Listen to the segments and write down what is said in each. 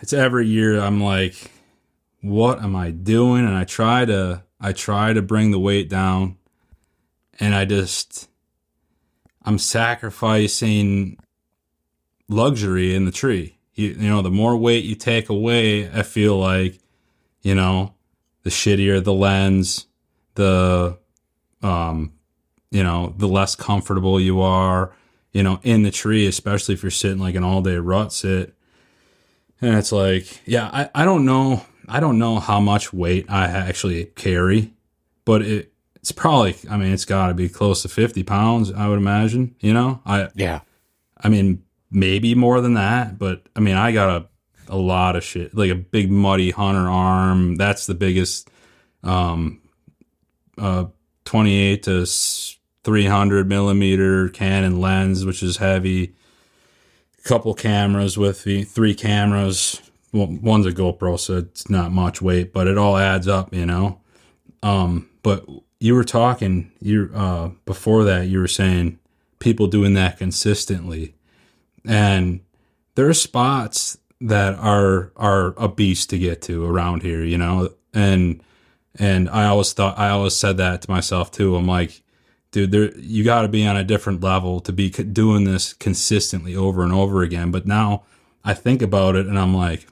it's every year I'm like, what am I doing? And I try to bring the weight down, and I'm sacrificing luxury in the tree. The more weight you take away, I feel like, the shittier the lens, the the less comfortable you are, in the tree, especially if you're sitting like an all day rut sit. And it's like, yeah, I don't know. I don't know how much weight I actually carry, but it's probably, I mean, it's got to be close to 50 pounds, I would imagine, Yeah. I mean, maybe more than that, but I mean, I got a lot of shit, like a big muddy hunter arm. That's the biggest, 28 to 300 millimeter Canon lens, which is heavy. Couple cameras with the 3 cameras. Well, one's a GoPro, so it's not much weight, but it all adds up, But you were talking, before that, you were saying people doing that consistently, and there are spots that are a beast to get to around here, and I always said that to myself too. I'm like, dude, you got to be on a different level to be doing this consistently over and over again. But now I think about it and I'm like,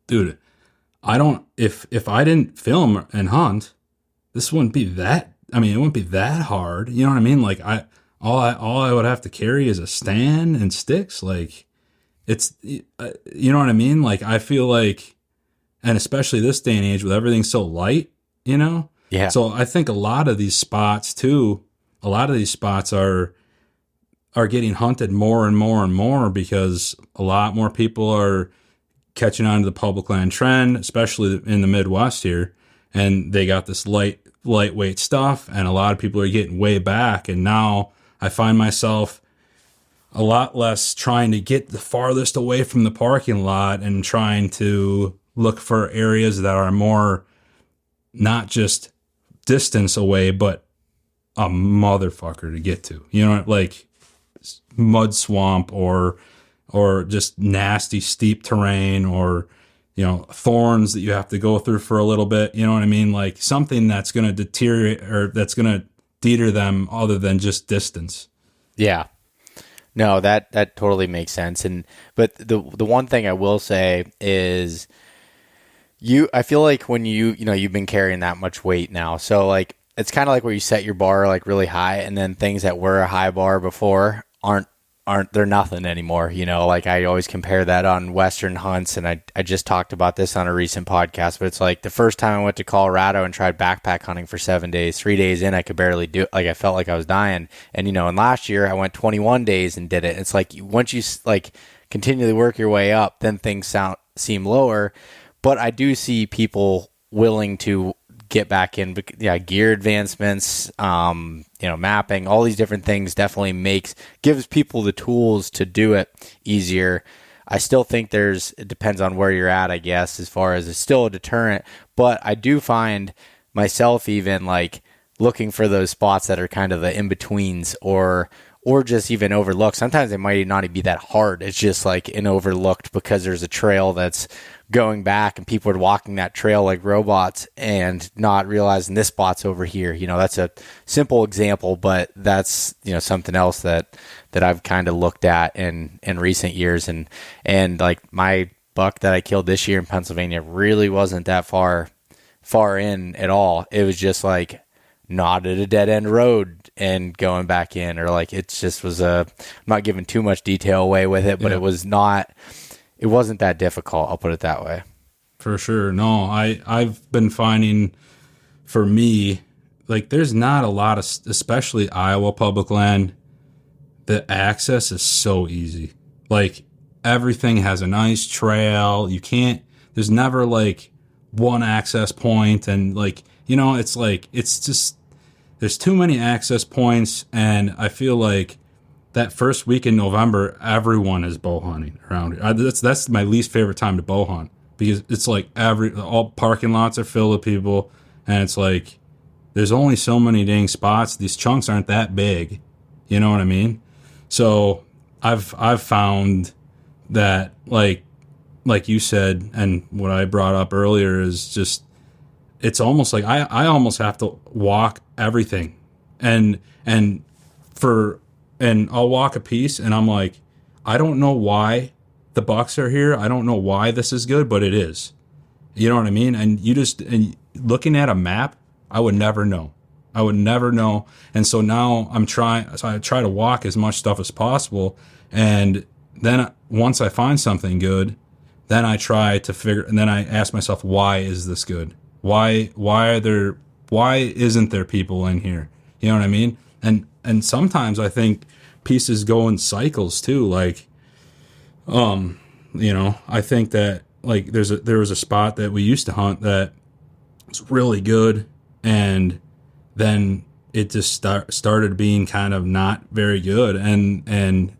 dude, if I didn't film and hunt, this wouldn't be that, I mean, it wouldn't be that hard. You know what I mean? Like all I would have to carry is a stand and sticks. Like it's, you know what I mean? Like I feel like, and especially this day and age with everything so light, Yeah. So I think a lot of these spots are getting hunted more and more and more because a lot more people are catching on to the public land trend, especially in the Midwest here. And they got this lightweight stuff, and a lot of people are getting way back. And now I find myself a lot less trying to get the farthest away from the parking lot and trying to look for areas that are more not just distance away, but a motherfucker to get to, like mud swamp or just nasty steep terrain or, thorns that you have to go through for a little bit. You know what I mean? Like something that's going to deteriorate or that's going to deter them other than just distance. Yeah. No, that totally makes sense. But the one thing I will say is I feel like when you've been carrying that much weight now, so like it's kind of like where you set your bar like really high, and then things that were a high bar before aren't they're nothing anymore. Like I always compare that on Western hunts, and I just talked about this on a recent podcast, but it's like the first time I went to Colorado and tried backpack hunting for 7 days, 3 days in, I could barely do it. Like I felt like I was dying. And, and last year I went 21 days and did it. It's like once you like continually work your way up, then things seem lower. But I do see people willing to get back in. Yeah, gear advancements, mapping, all these different things definitely gives people the tools to do it easier. I still think it depends on where you're at, I guess, as far as it's still a deterrent. But I do find myself even like looking for those spots that are kind of the in-betweens or just even overlooked. Sometimes it might not even be that hard. It's just like an overlooked because there's a trail that's going back and people are walking that trail like robots and not realizing this spot's over here. That's a simple example, but that's, something else that I've kind of looked at in recent years. And like my buck that I killed this year in Pennsylvania really wasn't that far in at all. It was just like not at a dead end road and going back in, or like it just was I'm not giving too much detail away with it, but yeah. It wasn't that difficult. I'll put it that way. For sure. No, I've been finding for me, like there's not a lot of, especially Iowa public land, the access is so easy. Like everything has a nice trail. There's never like one access point, and like, it's like, it's just, there's too many access points. And I feel like that first week in November, everyone is bow hunting around here. That's my least favorite time to bow hunt because it's like all parking lots are filled with people, and it's like there's only so many dang spots. These chunks aren't that big, you know what I mean? So I've found that like like you said, and what I brought up earlier is just, it's almost like I almost have to walk everything, and and for and I'll walk a piece, and I'm like, I don't know why the bucks are here. I don't know why this is good, but it is. You know what I mean? And you just, and looking at a map, I would never know. I would never know. And so now so I try to walk as much stuff as possible. And then once I find something good, then I try to figure, and then I ask myself, why is this good? Why isn't there people in here? You know what I mean? And sometimes I think pieces go in cycles too. Like, I think that, like, there was a spot that we used to hunt that was really good, and then it just started being kind of not very good, and then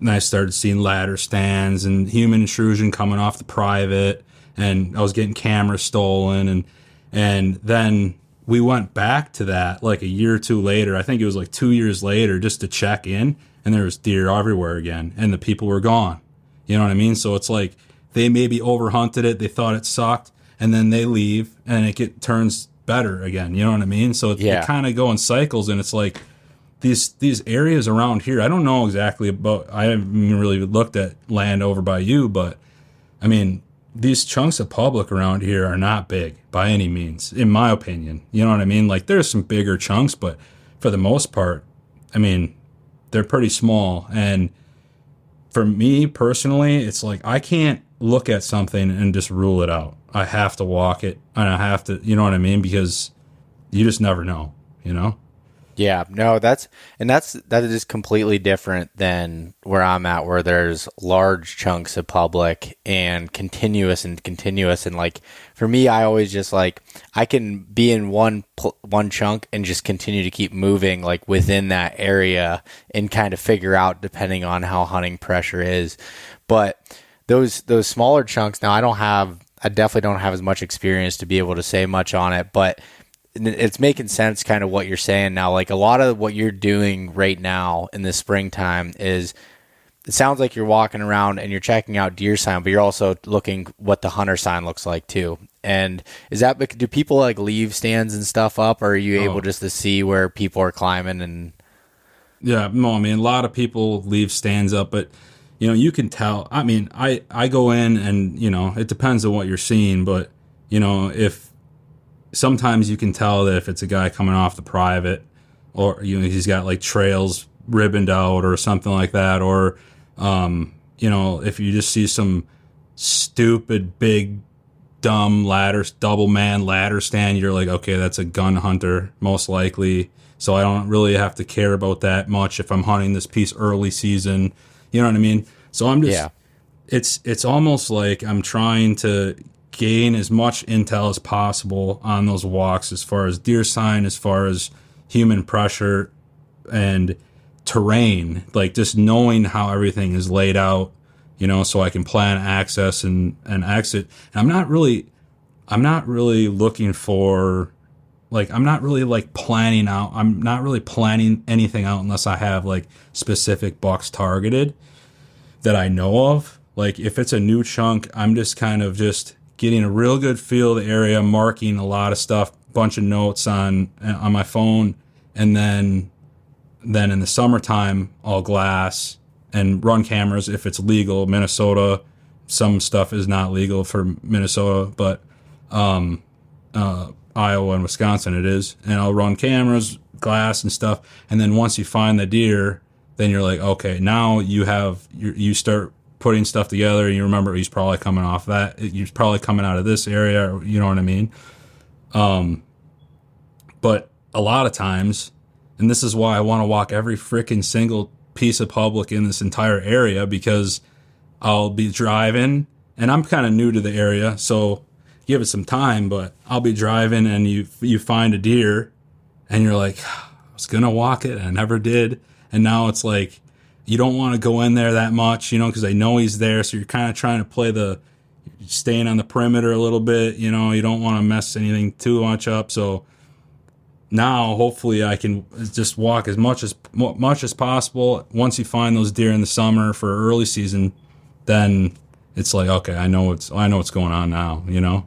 I started seeing ladder stands and human intrusion coming off the private, and I was getting cameras stolen, and then we went back to that like a year or two later. I think it was like 2 years later, just to check in, and there was deer everywhere again, and the people were gone. You know what I mean? So it's like they maybe overhunted it, they thought it sucked, and then they leave, and turns better again. You know what I mean? So it kind of go in cycles, and it's like these areas around here. I don't know exactly about. I haven't even really looked at land over by you, but I mean, these chunks of public around here are not big by any means, in my opinion. You know what I mean? Like, there's some bigger chunks, but for the most part, I mean, they're pretty small. And for me personally, it's like I can't look at something and just rule it out. I have to walk it, and I have to, you know what I mean? Because you just never know, you know? Yeah, no, that is completely different than where I'm at, where there's large chunks of public and continuous. And like, for me, I always just like, I can be in one chunk and just continue to keep moving like within that area and kind of figure out depending on how hunting pressure is. But those smaller chunks, now I definitely don't have as much experience to be able to say much on it, but it's making sense kind of what you're saying now. Like, a lot of what you're doing right now in the springtime is, it sounds like you're walking around and you're checking out deer sign, but you're also looking what the hunter sign looks like too. And do people like leave stands and stuff up, or are you able just to see where people are climbing? And yeah, no, I mean, a lot of people leave stands up, but you can tell. I mean, I go in, and it depends on what you're seeing, but if sometimes you can tell that if it's a guy coming off the private, or he's got like trails ribboned out or something like that, or if you just see some stupid big dumb double man ladder stand, you're like, okay, that's a gun hunter most likely, so I don't really have to care about that much if I'm hunting this piece early season. You know what I mean? So I'm just it's almost like I'm trying to gain as much intel as possible on those walks, as far as deer sign, as far as human pressure and terrain, like just knowing how everything is laid out, so I can plan access and exit. And I'm not really looking for, like, I'm not really like planning out. I'm not really planning anything out unless I have like specific bucks targeted that I know of. Like, if it's a new chunk, I'm just kind of just getting a real good feel of the area, marking a lot of stuff, bunch of notes on my phone, and then in the summertime, I'll glass and run cameras if it's legal. Minnesota, some stuff is not legal for Minnesota, but Iowa and Wisconsin it is. And I'll run cameras, glass and stuff, and then once you find the deer, then you're like, okay, now you start putting stuff together, and you remember he's probably coming off that. He's probably coming out of this area, you know what I mean? But a lot of times, and this is why I want to walk every freaking single piece of public in this entire area, because I'll be driving, and I'm kind of new to the area, so give it some time, but I'll be driving, and you find a deer, and you're like, I was going to walk it, and I never did. And now it's like, you don't want to go in there that much, because I know he's there. So you're kind of trying to play staying on the perimeter a little bit. You don't want to mess anything too much up. So now hopefully I can just walk as much as possible. Once you find those deer in the summer for early season, then it's like, okay, I know what's going on now, you know?